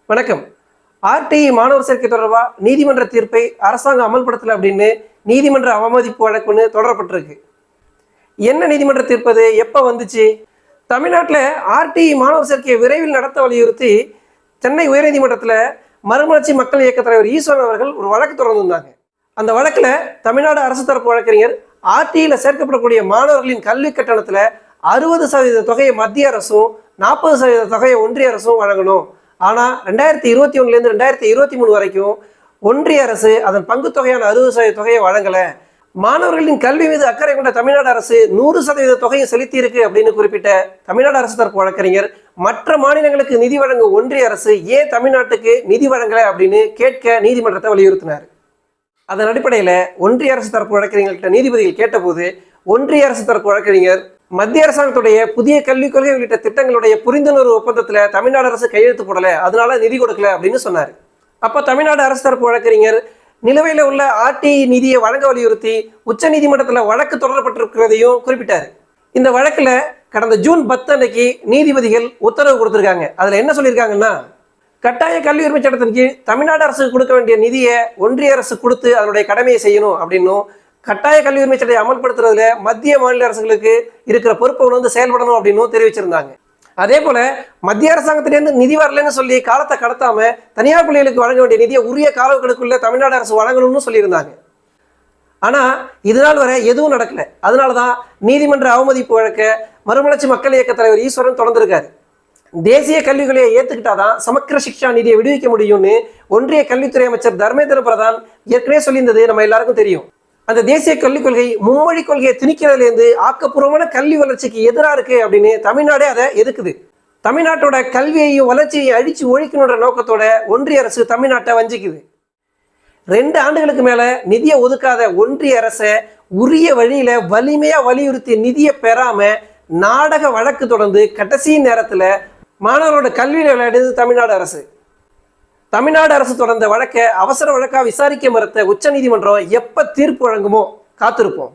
வணக்கம். ஆர்டிஇ மாணவர் சேர்க்கை தொடர்பாக நீதிமன்ற தீர்ப்பை அரசாங்கம் அமல்படுத்தலை அப்படின்னு நீதிமன்ற அவமதிப்பு வழக்குன்னு தொடரப்பட்டிருக்கு. என்ன நீதிமன்ற தீர்ப்பு அது? எப்போ வந்துச்சு? தமிழ்நாட்டில் ஆர்டிஇ மாணவர் சேர்க்கையை விரைவில் நடத்த வலியுறுத்தி சென்னை உயர்நீதிமன்றத்தில் மறுமலர்ச்சி மக்கள் இயக்க தலைவர் ஈஸ்வரன் அவர்கள் ஒரு வழக்கு தொடர்ந்துருந்தாங்க. அந்த வழக்கில் தமிழ்நாடு அரசு தரப்பு வழக்கறிஞர் ஆர்டிஇயில் சேர்க்கப்படக்கூடிய மாணவர்களின் கல்வி கட்டணத்தில் 60% தொகையை மத்திய அரசும் 40% தொகையை ஒன்றிய அரசும் வழங்கணும். ஆனால் 2021 2023 வரைக்கும் ஒன்றிய அரசு அதன் பங்கு தொகையான 60% தொகையை வழங்கலை. மாணவர்களின் கல்வி மீது அக்கறை கொண்ட தமிழ்நாடு அரசு 100% தொகையை செலுத்தி இருக்கு அப்படின்னு குறிப்பிட்ட தமிழ்நாடு அரசு தரப்பு வழக்கறிஞர், மற்ற மாநிலங்களுக்கு நிதி வழங்கும் ஒன்றிய அரசு ஏன் தமிழ்நாட்டுக்கு நிதி வழங்கலை அப்படின்னு கேட்க நீதிமன்றத்தை வலியுறுத்தினார். அதன் அடிப்படையில் ஒன்றிய அரசு தரப்பு வழக்கறிஞர்கிட்ட நீதிபதிகள் கேட்டபோது ஒன்றிய அரசு தரப்பு வழக்கறிஞர் மத்திய அரசாங்கத்துடைய புதிய கல்விக் கொள்கை உள்ளிட்ட திட்டங்களுடைய புரிந்துணர்வு ஒப்பந்தத்தில் தமிழ்நாடு அரசு கையெழுத்து போடலை, அதனால நிதி கொடுக்கல அப்படின்னு சொன்னார். அப்போ தமிழ்நாடு அரசு தரப்பு வழக்கறிஞர் நிலுவையில் உள்ள ஆர்டிஇ நிதியை வழங்க வலியுறுத்தி உச்ச நீதிமன்றத்தில் வழக்கு தொடரப்பட்டிருக்கிறதையும் குறிப்பிட்டார். இந்த வழக்கில் கடந்த ஜூன் 10 அன்னைக்கு நீதிபதிகள் உத்தரவு கொடுத்துருக்காங்க. அதில் என்ன சொல்லியிருக்காங்கன்னா, கட்டாய கல்வி உரிமை சட்டத்தின் கீழ் தமிழ்நாடு அரசுக்கு கொடுக்க வேண்டிய நிதியை ஒன்றிய அரசு கொடுத்து அதனுடைய கடமையை செய்யணும் அப்படின்னும், கட்டாய கல்வி உரிமை சட்டத்தை அமல்படுத்துறதுல மத்திய மாநில அரசுகளுக்கு இருக்கிற பொறுப்பை உணர்ந்து செயல்படணும் அப்படின்னு தெரிவிச்சிருந்தாங்க. அதே போல மத்திய அரசாங்கத்திலேருந்து நிதி வரலன்னு சொல்லி காலத்தை கடத்தாம தனியார் பள்ளிகளுக்கு வழங்க வேண்டிய நிதியை உரிய காலங்களுக்குள்ள தமிழ்நாடு அரசு வழங்கணும்னு சொல்லியிருந்தாங்க. ஆனா இதனால் வரை எதுவும் நடக்கல. அதனாலதான் நீதிமன்ற அவமதிப்பு வழக்க மறுமலர்ச்சி மக்கள் இயக்க தலைவர் ஈஸ்வரன் தொடர்ந்திருக்காரு. தேசிய கல்விக் கொள்கையை ஏற்றுக்கிட்டாதான் சமக்கிர சிக்ஷா நிதியை விடுவிக்க முடியும்னு ஒன்றிய கல்வித்துறை அமைச்சர் தர்மேந்திர பிரதான் ஏற்கனவே சொல்லியிருந்தது நம்ம எல்லாருக்கும் தெரியும். அந்த தேசிய கல்விக் கொள்கை மும்மொழி கொள்கையை திணிக்கிறதுலேருந்து ஆக்கப்பூர்வமான கல்வி வளர்ச்சிக்கு எதிராக இருக்கு அப்படின்னு தமிழ்நாடே அதை எதுக்குது. தமிழ்நாட்டோட கல்வியையும் வளர்ச்சியையும் அழிச்சு ஒழிக்கணுன்ற நோக்கத்தோட ஒன்றிய அரசு தமிழ்நாட்டை வஞ்சிக்குது. 2 ஆண்டுகளுக்கு மேல நிதியை ஒதுக்காத ஒன்றிய அரசை உரிய வழியில வலிமையா வலியுறுத்தி நிதியை பெறாம நாடக வழக்கு தொடர்ந்து கடைசி நேரத்துல மாணவரோட கல்வியில விளையாடுது தமிழ்நாடு அரசு. தமிழ்நாடு அரசு தொடர்ந்த வழக்கை அவசர வழக்கா விசாரிக்க மறுத்த உச்ச நீதிமன்றம் எப்ப தீர்ப்பு வழங்குமோ காத்திருப்போம்.